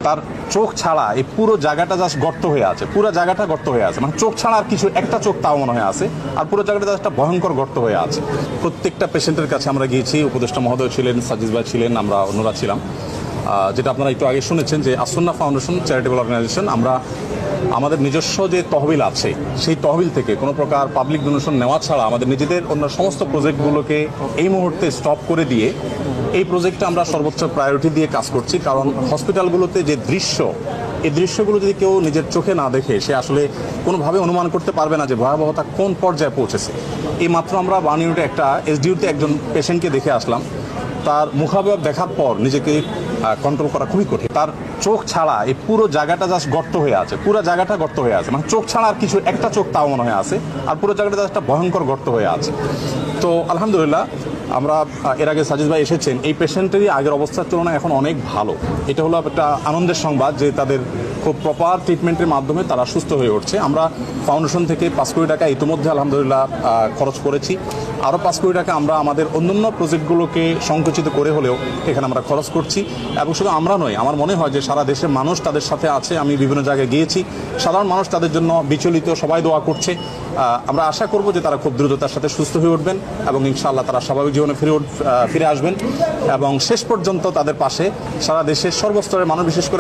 তার চোখ ছাড়া এই পুরো জায়গাটা জাস্ট গর্ত হয়ে আছে, পুরো জায়গাটা গর্ত হয়ে আছে, মানে চোখ ছাড়া আর কিছু একটা চোখ তাও মনে হয় আছে, আর পুরো জায়গাটা জাস্ট একটা ভয়ঙ্কর গর্ত হয়ে আছে। প্রত্যেকটা পেশেন্টের কাছে আমরা গিয়েছি, উপদেষ্টা মহোদয় ছিলেন, সাজিদ ভাই ছিলেন, আমরা অন্যরা ছিলাম। যেটা আপনারা একটু আগে শুনেছেন যে আসুন্না ফাউন্ডেশন চ্যারিটেবল অর্গানাইজেশন, আমরা আমাদের নিজস্ব যে তহবিল আছে সেই তহবিল থেকে কোনো প্রকার পাবলিক ডোনেশন নেওয়া ছাড়া আমাদের নিজেদের অন্য সমস্ত প্রজেক্টগুলোকে এই মুহূর্তে স্টপ করে দিয়ে এই প্রজেক্টটা আমরা সর্বোচ্চ প্রায়োরিটি দিয়ে কাজ করছি। কারণ হসপিটালগুলোতে যে দৃশ্য, এই দৃশ্যগুলো যদি কেউ নিজের চোখে না দেখে সে আসলে কোনোভাবে অনুমান করতে পারবে না যে ভয়াবহতা কোন পর্যায়ে পৌঁছেছে। এই মাত্র আমরা বার্নিউটে একটা এসডিউতে একজন পেশেন্টকে দেখে আসলাম, তার মুখাবয়ব দেখার পর নিজেকে কন্ট্রোল করা খুবই কঠিন। তার চোখ ছাড়া এই পুরো জায়গাটা জাস্ট গর্ত হয়ে আছে, পুরো জায়গাটা গর্ত হয়ে আছে, মানে চোখ ছাড়া আর কিছু একটা চোখ তাও মনে হয় আছে, আর পুরো জায়গাটা জাস্ট একটা ভয়ঙ্কর গর্ত হয়ে আছে। তো আলহামদুলিল্লাহ আমরা এর আগে সাজিদ ভাই এসেছেন, এই পেশেন্টেরই আগের অবস্থার তুলনায় এখন অনেক ভালো। এটা হলো একটা আনন্দের সংবাদ যে তাদের খুব প্রপার ট্রিটমেন্টের মাধ্যমে তারা সুস্থ হয়ে উঠছে। আমরা ফাউন্ডেশন থেকে 5 কোটি টাকা ইতিমধ্যে আলহামদুলিল্লাহ খরচ করেছি। আরও 5 কোটি টাকা আমরা আমাদের অন্যান্য প্রজেক্টগুলোকে সংকুচিত করে হলেও এখানে আমরা খরচ করছি। এবং শুধু আমরা নয়, আমার মনে হয় যে সারা দেশের মানুষ তাদের সাথে আছে। আমি বিভিন্ন জায়গায় গিয়েছি, সাধারণ মানুষ তাদের জন্য বিচলিত, সবাই দোয়া করছে। আমরা আশা করব যে তারা খুব দ্রুততার সাথে সুস্থ হয়ে উঠবেন এবং ইনশাআল্লাহ তারা স্বাভাবিক জীবনে ফিরে আসবেন এবং শেষ পর্যন্ত তাদের পাশে সারা দেশের সর্বস্তরের মানুষ, বিশেষ করে